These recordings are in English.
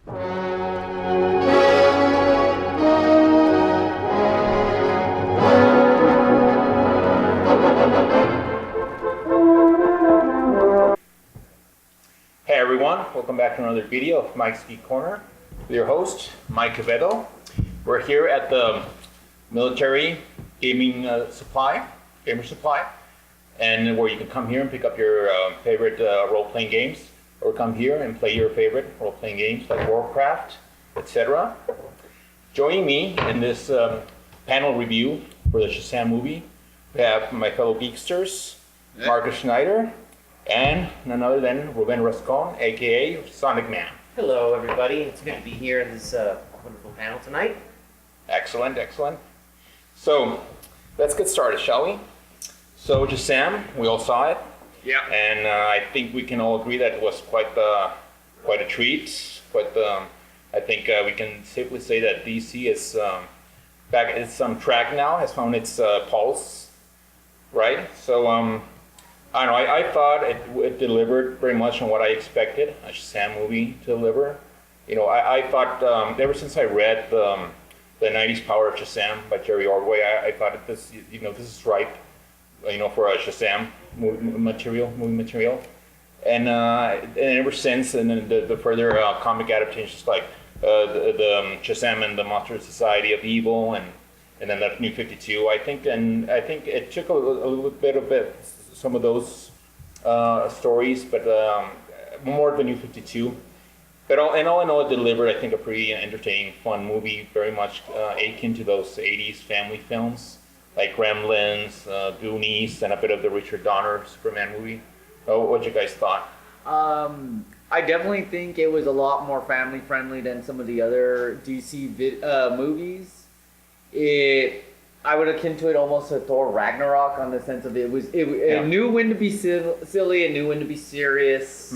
Hey everyone, welcome back to another video of Mike's Geek Corner with your host, Mike Quevedo. We're here at the military gaming gamer supply, and where you can come here and pick up your favorite role-playing games, or come here and play your favorite role-playing games like Warcraft, etc. Joining me in this panel review for the Shazam movie, we have my fellow geeksters, Marcus Schneider, and none other than Ruben Rascon, aka Sonic Man. Hello, everybody. It's good to be here in this wonderful panel tonight. Excellent, excellent. So, let's get started, shall we? So, Shazam, we all saw it. Yeah. And I think we can all agree that it was quite a treat. I think we can safely say that DC is back. It's on track now. Has found its pulse, right? So, I don't know. I thought it delivered very much on what I expected a Shazam movie to deliver. You know, I thought ever since I read the '90s Power of Shazam by Jerry Ordway, I thought that this is ripe, for a Shazam movie material. And ever since, and then the further comic adaptations like the Shazam and the Monster Society of Evil, and then the New 52. I think it took a little bit of some of those stories, but more of the New 52. But all in all, it delivered, I think, a pretty entertaining, fun movie, very much akin to those 80s family films, like Gremlins, Goonies, and a bit of the Richard Donner Superman movie. What you guys thought? I definitely think it was a lot more family-friendly than some of the other DC movies. I would akin to it almost to Thor Ragnarok on the sense of it knew when to be silly and knew when to be serious.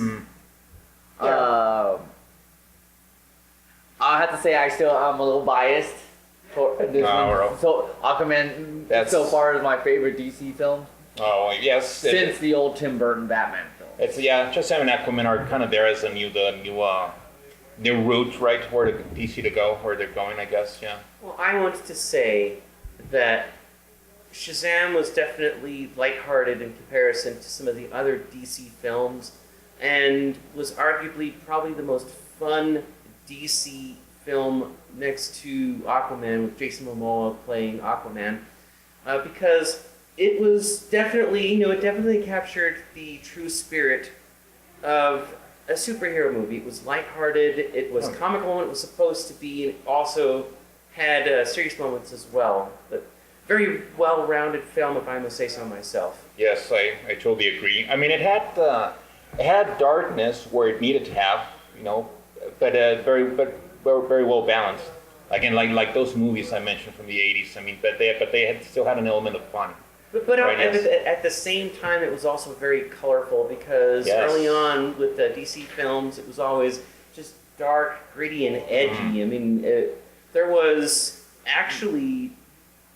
Yeah. I have to say I'm a little biased for this one. So Aquaman so far is my favorite DC film. Oh yes, since the old Tim Burton Batman film. Shazam and Aquaman are kind of there as the new route, right, where the DC to go, where they're going, I guess. Yeah. Well, I wanted to say that Shazam was definitely lighthearted in comparison to some of the other DC films, and was arguably probably the most fun DC film next to Aquaman, with Jason Momoa playing Aquaman, because it was definitely, it definitely captured the true spirit of a superhero movie. It was lighthearted, it was comical when it was supposed to be, and it also had serious moments as well. But very well-rounded film, if I must say so myself. Yes, I totally agree. I mean, it had darkness where it needed to have, but very well balanced. Again, like those movies I mentioned from the '80s. I mean, but they still had an element of fun. But at the same time, it was also very colorful, because early on with the DC films, it was always just dark, gritty, and edgy. I mean, there was actually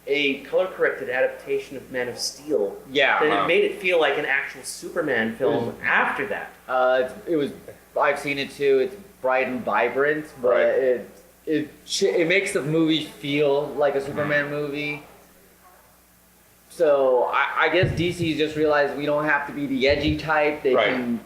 a color-corrected adaptation of Man of Steel. Yeah. That it made it feel like an actual Superman film after that. I've seen it too. It's bright and vibrant, but it makes the movie feel like a Superman movie. So I guess DC just realized we don't have to be the edgy type. They can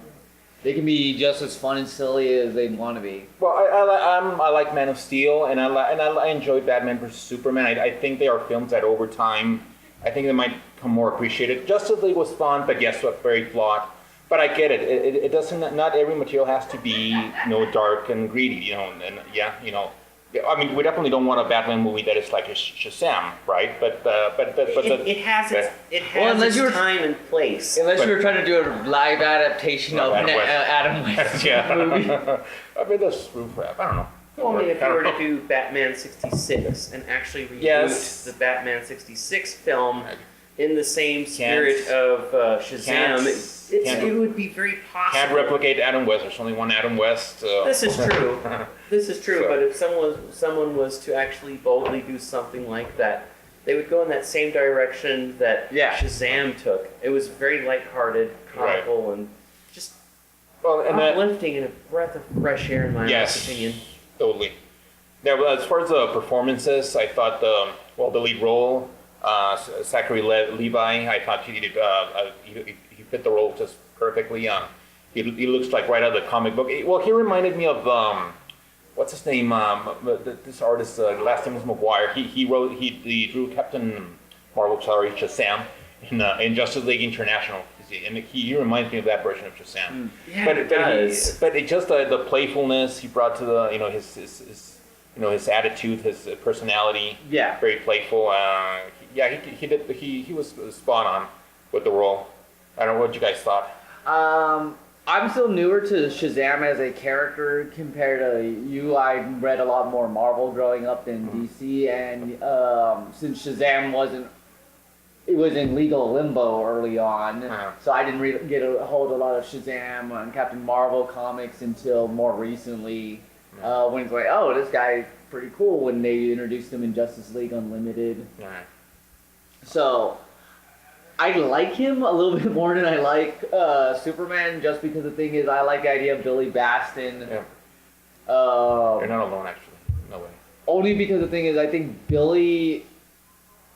be just as fun and silly as they want to be. Well, I like Man of Steel, and I enjoyed Batman vs Superman. I think they are films that over time, I think they might become more appreciated. Justice League was fun, but guess what? Very flawed. But I get it. It doesn't. Not every material has to be dark and greedy. I mean, we definitely don't want a Batman movie that is like a Shazam, right? But it has its time and place. Unless you were trying to do a live adaptation of Adam West's movie. I mean, that's roof rap. I don't know. Well, I mean, if you were to do Batman 66 and actually reboot the Batman 66 film in the same spirit of Shazam, it would be very possible. Can't replicate Adam West. There's only one Adam West. This is true. This is true. So, but if someone was to actually boldly do something like that, they would go in that same direction that Shazam took. It was very lighthearted, comical, and just uplifting and a breath of fresh air, in my honest opinion. Totally. Now, as far as the performances, I thought the lead role, Zachary Levi, I thought he fit the role just perfectly. He looks like right out of the comic book. Well, he reminded me of what's his name? This artist, last name is McGuire. He drew Captain Marvel, sorry, Shazam in Justice League International. And he reminds me of that version of Shazam. Yeah, it does. But it just the playfulness he brought to the his attitude, his personality. Yeah. Very playful. He was spot on with the role. I don't know what you guys thought. I'm still newer to Shazam as a character compared to you. I read a lot more Marvel growing up than DC, and since Shazam it was in legal limbo early on, so I didn't get a hold of a lot of Shazam and Captain Marvel comics until more recently, when it's like, oh, this guy's pretty cool, when they introduced him in Justice League Unlimited. So I like him a little bit more than I like Superman, just because the thing is, I like the idea of Billy Batson. Yeah. You're not alone, actually. No way. Only because the thing is, I think Billy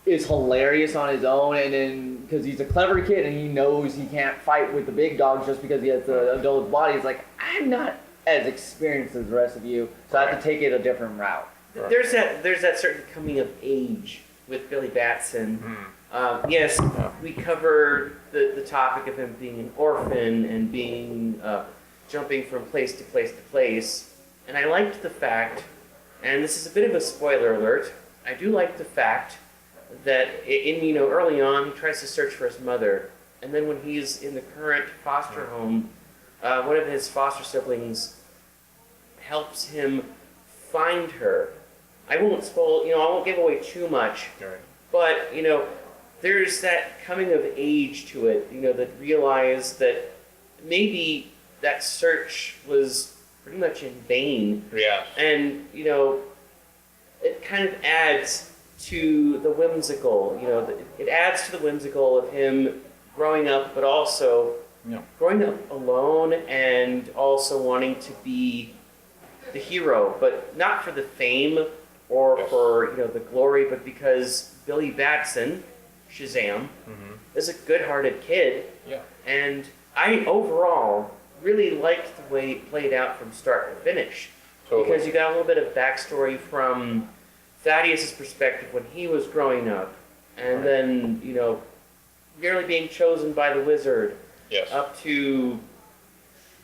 is hilarious on his own, and then because he's a clever kid and he knows he can't fight with the big dogs just because he has the adult body. It's like, I'm not as experienced as the rest of you, so I have to take it a different route. There's that certain coming of age with Billy Batson. Yes, we cover the topic of him being an orphan and being jumping from place to place to place, and I liked the fact, and this is a bit of a spoiler alert, I do like the fact that early on he tries to search for his mother, and then when he's in the current foster home, one of his foster siblings helps him find her. I won't give away too much, but there's that coming of age to it, that realize that maybe that search was pretty much in vain. Yeah. And, it kind of adds to the whimsical, it adds to the whimsical of him growing up, but also growing up alone and also wanting to be the hero, but not for the fame or for, the glory, but because Billy Batson, Shazam, is a good-hearted kid. Yeah. And I overall really liked the way it played out from start to finish. Totally. Because you got a little bit of backstory from Thaddeus' perspective when he was growing up, and then, nearly being chosen by the wizard, up to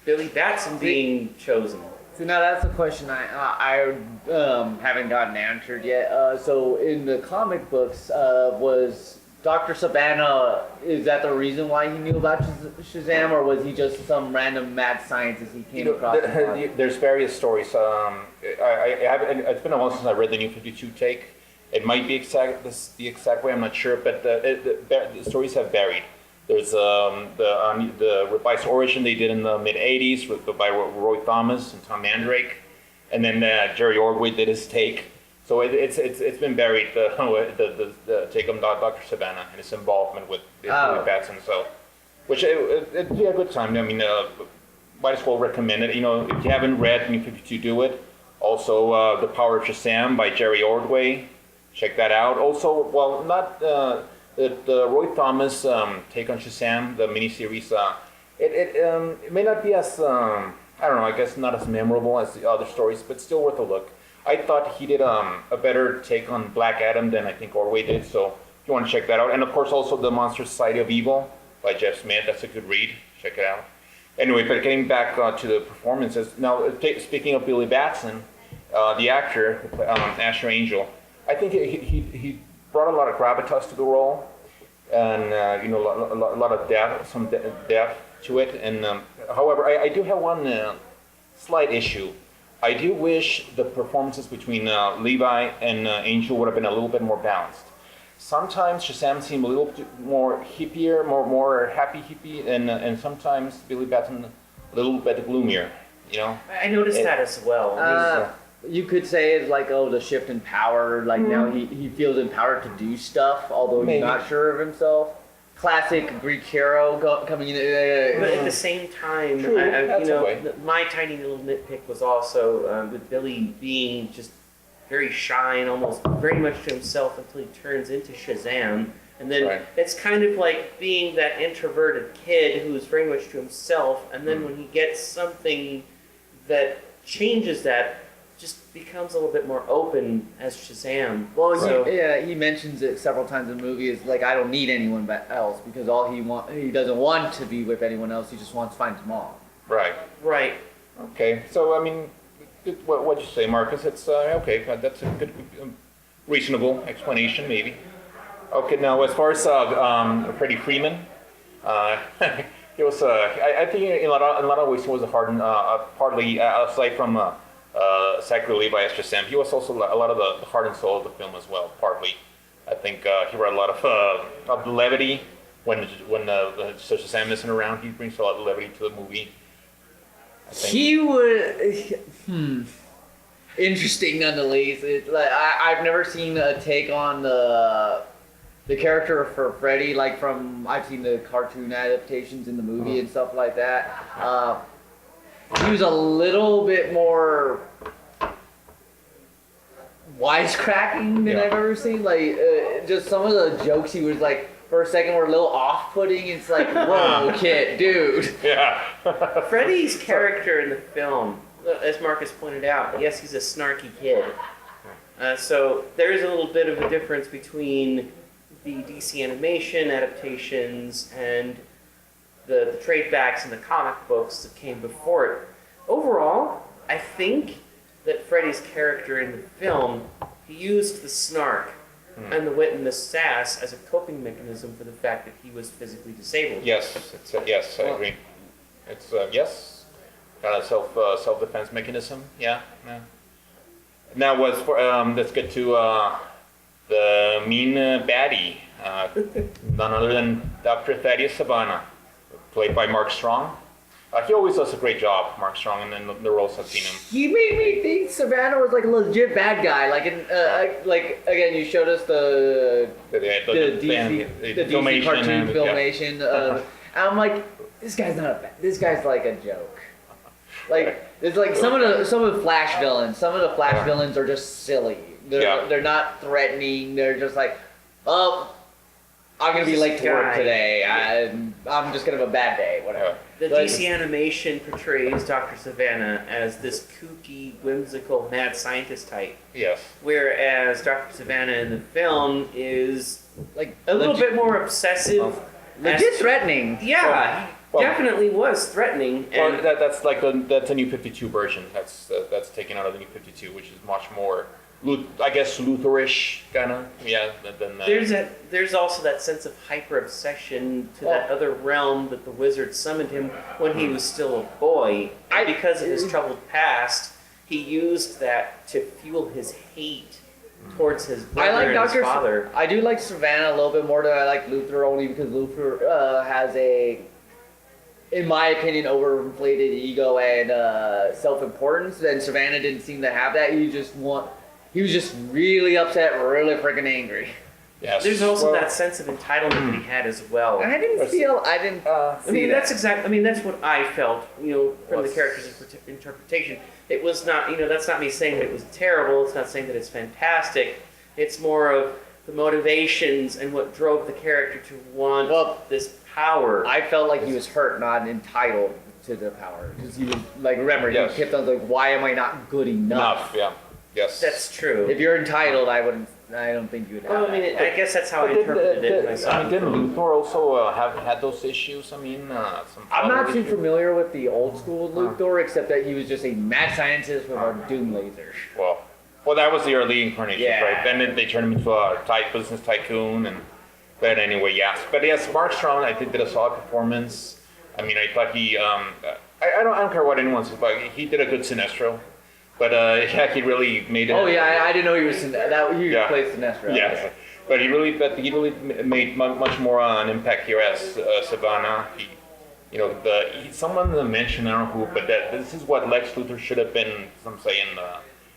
Billy Batson being chosen. So now that's a question I haven't gotten answered yet. So in the comic books, was Dr. Savannah, is that the reason why he knew about Shazam, or was he just some random mad scientist he came across? There's various stories. It's been a while since I read the New 52 take. It might be the exact way, I'm not sure, but the stories have varied. There's the revised origin they did in the mid-'80s by Roy Thomas and Tom Mandrake, and then Jerry Ordway did his take. So it's been varied, the take on Dr. Savannah and his involvement with Billy Batson. So, which it'd be a good time. I mean, might as well recommend it. If you haven't read New 52, do it. Also, The Power of Shazam by Jerry Ordway. Check that out. Also, well, not the Roy Thomas take on Shazam, the miniseries. It may not be as I don't know. I guess not as memorable as the other stories, but still worth a look. I thought he did a better take on Black Adam than I think Ordway did. So if you want to check that out, and of course also The Monster Society of Evil by Jeff Smith. That's a good read. Check it out. Anyway, but getting back to the performances. Now, speaking of Billy Batson, the actor who played Asher Angel, I think he brought a lot of gravitas to the role, and a lot of depth, some depth to it. And however, I do have one slight issue. I do wish the performances between Levi and Angel would have been a little bit more balanced. Sometimes Shazam seemed a little bit more hippier, more happy hippie, and sometimes Billy Batson a little bit gloomier. I noticed that as well. You could say it's like, the shift in power. Like now he feels empowered to do stuff, although he's not sure of himself. classic Greek hero coming in. But at the same time, True, that's a way. my tiny little nitpick was also with Billy being just very shy and almost very much to himself until he turns into Shazam. And then Right. it's kind of like being that introverted kid who's very much to himself, and then when he gets something that changes that, just becomes a little bit more open as Shazam. Well, So- he mentions it several times in the movie. Is like, I don't need anyone else because he doesn't want to be with anyone else. He just wants to find his mom. Right. Right. Okay. So I mean, what'd you say, Marcus? It's okay. That's a good, reasonable explanation, maybe. Okay. Now, as far as Freddie Freeman, it was. I think in a lot of ways he was a partly aside from Zachary Levi as Shazam, he was also a lot of the heart and soul of the film as well. Partly, I think he brought a lot of levity when Shazam isn't around. He brings a lot of levity to the movie. I think. He would. Interesting nonetheless. It's like I've never seen a take on the character for Freddy like from I've seen the cartoon adaptations in the movie and stuff like that. He was a little bit more wisecracking than I've ever seen. Like just some of the jokes he was like for a second were a little off-putting. It's like, whoa, kid, dude. Yeah. Freddy's character in the film, as Marcus pointed out, yes, he's a snarky kid. So there is a little bit of a difference between the DC animation adaptations and the trade backs and the comic books that came before it. Overall, I think that Freddy's character in the film, he used the snark and the wit and the sass as a coping mechanism for the fact that he was physically disabled. Yes. It's yes. I agree. It's yes. Kind of self-defense mechanism. Yeah. Now, let's get to the mean baddie. None other than Dr. Thaddeus Savannah, played by Mark Strong. He always does a great job, Mark Strong, and then the roles I've seen him. He made me think Savannah was like a legit bad guy. Like like again, you showed us the DC cartoon filmation. And I'm like, this guy's not a bad. This guy's like a joke. Like it's like some of the Flash villains. Some of the Flash villains are just silly. They're not threatening. They're just like, oh, I'm gonna be late to work today. I'm just gonna have a bad day. Whatever. The DC animation portrays Dr. Savannah as this kooky, whimsical, mad scientist type. Yes. Whereas Dr. Savannah in the film is Like a little bit more obsessive. legit threatening. Yeah, he definitely was threatening. And Well, that's like that's a New 52 version. That's taken out of the New 52, which is much more, I guess, Lutherish kind of. Yeah. Than there's also that sense of hyper obsession to that other realm that the wizard summoned him when he was still a boy. And because of his troubled past, he used that to fuel his hate towards his brother and his father. I do like Savannah a little bit more than I like Luther, only because Luther has a, in my opinion, overinflated ego and self-importance. And Savannah didn't seem to have that. He was just really upset, really freaking angry. Yes. There's also that sense of entitlement that he had as well. I didn't see that's what I felt, from the character's interpretation. It was not, that's not me saying that it was terrible. It's not saying that it's fantastic. It's more of the motivations and what drove the character to want this power. I felt like he was hurt, not entitled to the power. Because he was, like, remember, he kept on like, why am I not good enough? Yeah. Yes. That's true. If you're entitled, I don't think you would have Well, I guess that's how I interpreted it myself. Didn't Luthor also have had those issues? I'm not too familiar with the old school Luthor, except that he was just a mad scientist with a doom laser. Well, that was the early incarnation, Yeah. right? Then they turned him into a business tycoon, but anyway, yes. But yes, Mark Strong, I think, did a solid performance. I mean, I thought he, I don't care what anyone says, but he did a good Sinestro. But he really made it. Oh yeah, I didn't know he was played Sinestro. Yeah, but he really made much more an impact here as Savannah. Someone mentioned, I don't know who, but that this is what Lex Luthor should have been. Some say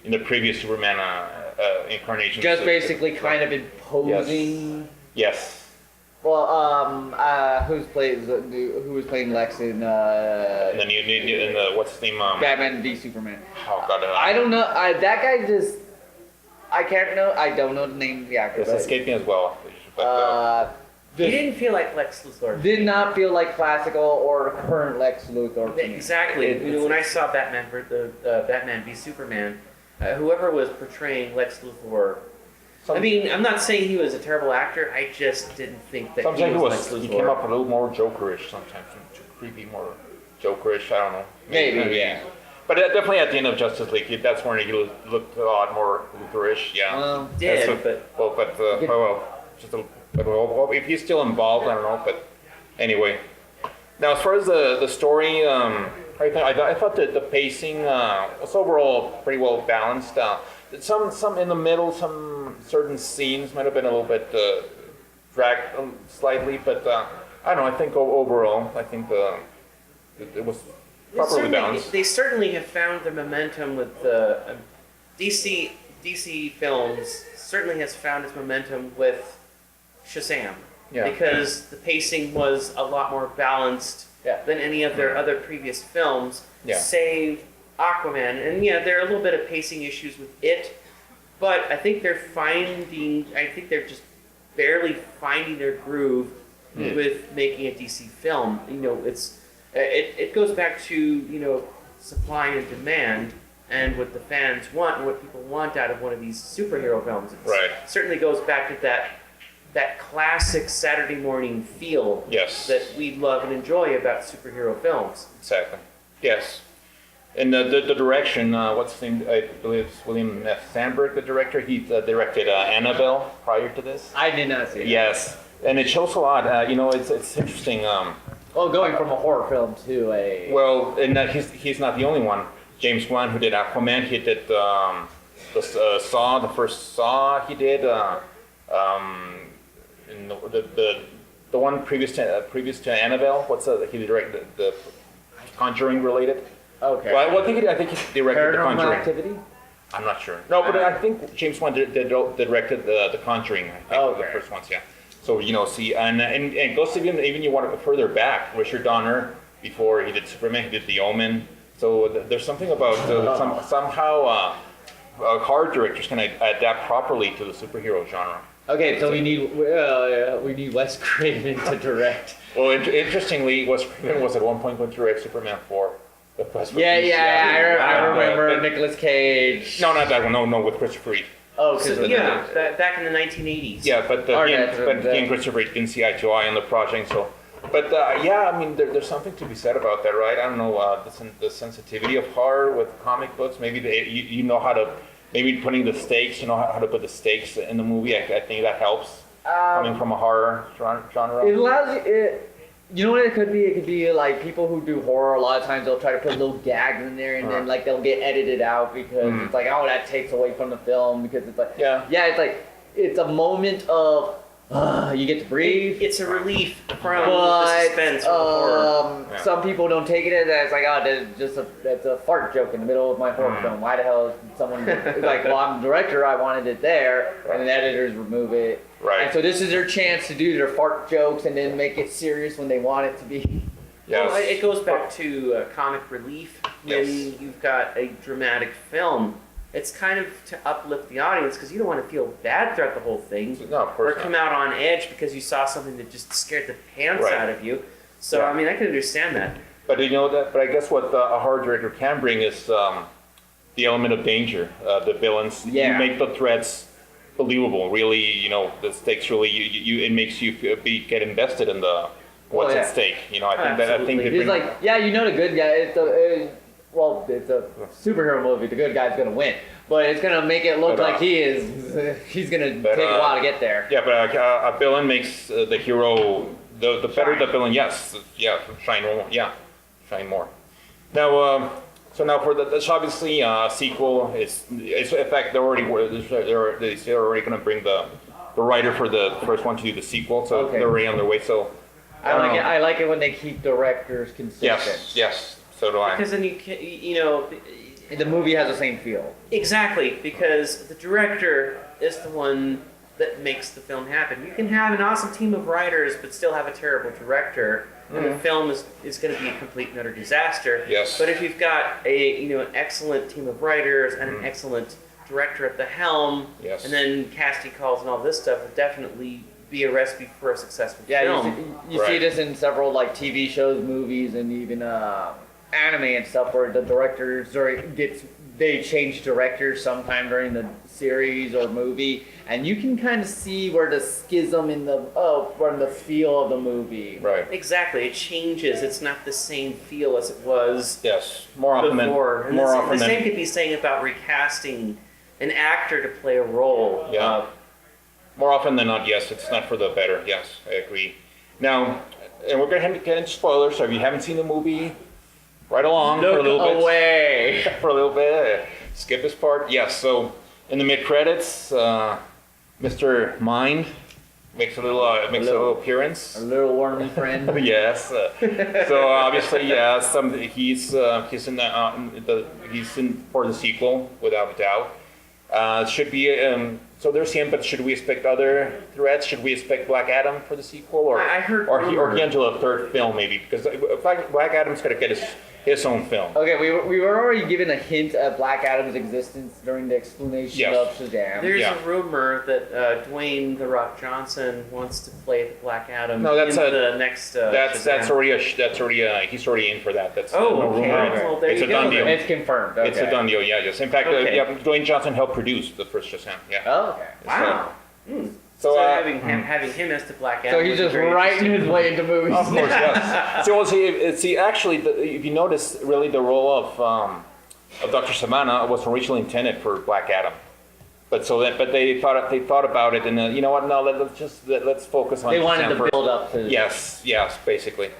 in the previous Superman incarnation. Just basically kind of imposing. Yes. Well, who was playing Lex in And then in the what's his name? Batman v Superman? Oh God, I don't know. That guy just. I can't know. I don't know the name of the actor. It's escaping as well. He didn't feel like Lex Luthor. Did not feel like classical or current Lex Luthor to me. Exactly. When I saw Batman v Superman, whoever was portraying Lex Luthor. I mean, I'm not saying he was a terrible actor. I just didn't think that Sometimes he was Lex Luthor. he came up a little more Jokerish. Sometimes creepy, more Jokerish. I don't know. Maybe. Yeah. But definitely at the end of Justice League, that's when he looked a lot more Luthorish. Yeah. Did, but if he's still involved, I don't know. But anyway, now as far as the story, I thought that the pacing was overall pretty well balanced. Some in the middle, some certain scenes might have been a little bit dragged slightly, but I don't know. I think overall, I think it was properly balanced. They certainly have found their momentum with DC films. Certainly has found its momentum with Shazam, because the pacing was a lot more balanced than any of their other previous films, save Aquaman. And there are a little bit of pacing issues with it, but I think they're just barely finding their groove with making a DC film. It goes back to supply and demand, and what the fans want and what people want out of one of these superhero films. It certainly goes back to that classic Saturday morning feel that we love and enjoy about superhero films. Exactly. Yes. And the direction, what's his name? I believe it's William F. Sandberg, the director. He directed Annabelle prior to this. I did not see it. Yes. And it shows a lot. It's interesting. Going from a horror film to a... Well, and he's not the only one. James Wan, who did Aquaman, he did the Saw, the first Saw he did. And the one previous to Annabelle, he directed the Conjuring related. Okay. Well, I think he directed the Conjuring. Activity? I'm not sure. No, but I think James Wan directed the Conjuring. I think the first ones, yeah. So and goes even you want to go further back. Richard Donner, before he did Superman, he did The Omen. So there's something about somehow horror directors can adapt properly to the superhero genre. Okay, so we need Wes Craven to direct. Well, interestingly, Wes Craven was at one point going to direct Superman 4. I remember Nicolas Cage. No, not that one. No, with Christopher Reeve. Oh, back in the 1980s. Yeah, but he and Christopher Reeve didn't see eye to eye on the project, so. But I mean, there's something to be said about that, right? I don't know the sensitivity of horror with comic books. Maybe you know how to, maybe putting the stakes, you know how to put the stakes in the movie. I think that helps coming from a horror genre. It allows you. You know what it could be? It could be like people who do horror. A lot of times they'll try to put little gags in there, and then they'll get edited out because it's like, oh, that takes away from the film because it's like, it's like it's a moment of you get to breathe. It's a relief from the suspense of horror. Some people don't take it as it's like, oh, that's a fart joke in the middle of my horror film. Why the hell is someone like, well, I'm the director, I wanted it there, and then editors remove it. Right. And so this is their chance to do their fart jokes and then make it serious when they want it to be. Yes. Well, it goes back to comic relief when you've got a dramatic film. It's kind of to uplift the audience because you don't want to feel bad throughout the whole thing. No, of course or come out on edge because you saw something that just scared the pants out of you. So, I mean, I can understand that. But but I guess what a horror director can bring is the element of danger. The villains, you make the threats believable. Really, the stakes really. It makes you get invested in what's at stake. I think it's like the good guy. It's a superhero movie. The good guy's gonna win, but it's gonna make it look like he's gonna take a while to get there. Yeah, but a villain makes the hero the better the villain. Shine more. Now, so now for this obviously sequel is in fact they're already going to bring the writer for the first one to do the sequel, so they're already on their way. So I like it when they keep directors consistent. Yes. So do I. Because then the movie has the same feel. Exactly, because the director is the one that makes the film happen. You can have an awesome team of writers, but still have a terrible director, and the film is going to be a complete and utter disaster. Yes. But if you've got an excellent team of writers and an excellent director at the helm, Yes. and then casting calls and all this stuff, would definitely be a recipe for a successful film. You see this in several like TV shows, movies, and even anime and stuff, where the directors they change directors sometime during the series or movie, and you can kind of see where the schism in the from the feel of the movie. Right. Exactly, it changes. It's not the same feel as it was Yes. More often before. than more often the than same could be saying about recasting an actor to play a role. Yeah. More often than not, yes, it's not for the better. Yes, I agree. Now, and we're going to get into spoilers, so if you haven't seen the movie, right along for a little bit. away. For a little bit. Skip this part. Yes, so in the mid-credits, Mr. Mind makes a little appearance. A little wormy friend. Yes. So obviously, yeah, he's in for the sequel without a doubt. Should be so there's him, but should we expect other threats? Should we expect Black Adam for the sequel, or I heard or he rumors. until a third film maybe? Because Black Adam's got to get his own film. Okay, we were already given a hint at Black Adam's existence during the explanation Yes. of Shazam. There's Yeah. a rumor that Dwayne "The Rock" Johnson wants to play the Black Adam No, that's in the next. That's Shazam. already he's already in for that. That's Oh, no okay. rumor. Well, there It's you a go done deal. then. It's confirmed. Okay. It's a done deal. Yeah, yes. In fact, Okay. Dwayne Johnson helped produce the first Shazam. Yeah. Oh, okay. Wow. So, So, having him as the Black Adam. So he's would be just very writing interesting. his way into movies. Of course, yes. So see, actually, if you notice, really the role of Dr. Savannah was originally intended for Black Adam, but they thought about it, and you know what? No, let's focus on. They wanted Shazam to first. build up to. Yes, basically.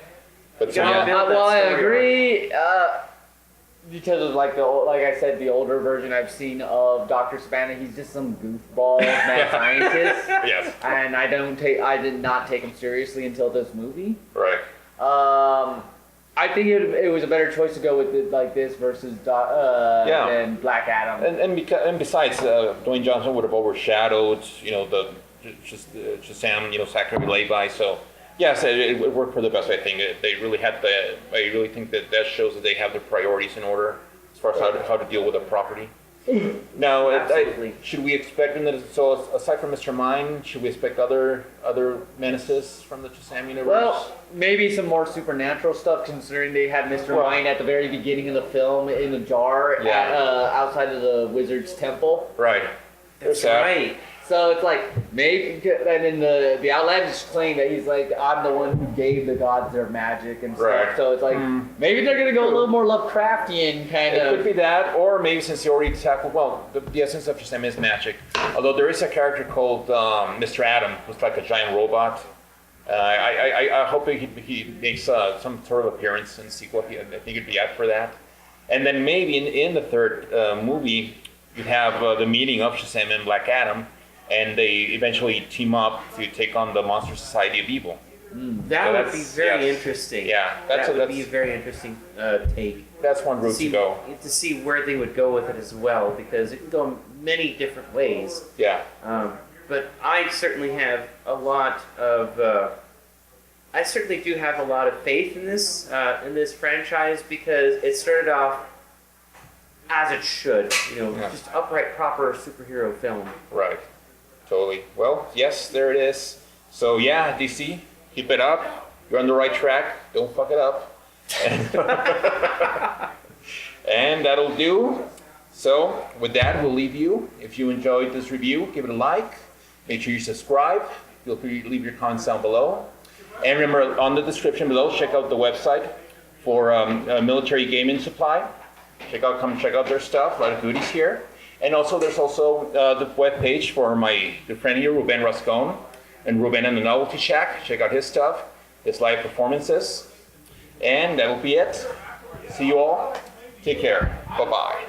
But so, gotta yeah. build that Well, I story agree. Because of like I said, the older version I've seen of Dr. Savannah, he's just some goofball mad scientist, Yes, and I did not take him seriously until this movie. right. I think it was a better choice to go with it like this versus Yeah. than Black Adam. And besides, Dwayne Johnson would have overshadowed, the Shazam, Zachary Levi. So yes, it worked for the best. I think they really had I really think that shows that they have their priorities in order as far as how to deal with a property. Now, Absolutely. should we expect so aside from Mr. Mind, should we expect other menaces from the Shazam universe? Well, maybe some more supernatural stuff, considering they had Mr. Well- Mind at the very beginning of the film in a jar outside of the wizard's temple. right. That's There's that. right. So it's like maybe, and in the outlandish claim that he's like, I'm the one who gave the gods their magic and stuff. Right. So it's like maybe they're gonna go a little more Lovecraftian kind It could of. be that, or maybe since he already tackled, the essence of Shazam is magic. Although there is a character called Mr. Adam, who's like a giant robot. I hope he makes some sort of appearance in the sequel. I think it'd be out for that. And then maybe in the third movie, you'd have the meeting of Shazam and Black Adam, and they eventually team up to take on the Monster Society of Evil. That So would be that's- very yes. interesting. Yeah, that would be a that's- very interesting take. That's one route to go. To see where they would go with it as well, because it can go many different ways. Yeah. But I certainly have a lot of. I certainly do have a lot of faith in this franchise, because it started off as it should, Yeah. just upright, proper superhero film. Right. Totally. Well, yes, there it is. So yeah, DC, keep it up. You're on the right track. Don't fuck it up. And that'll do. So with that, we'll leave you. If you enjoyed this review, give it a like. Make sure you subscribe. Feel free to leave your comments down below. And remember, on the description below, check out the website for military gaming supply. Come check out their stuff. A lot of goodies here. And also, there's also the webpage for my good friend here, Ruben Rascon, and Ruben and the Novelty Shack. Check out his stuff, his live performances. And that'll be it. See you all. Take care. Bye-bye.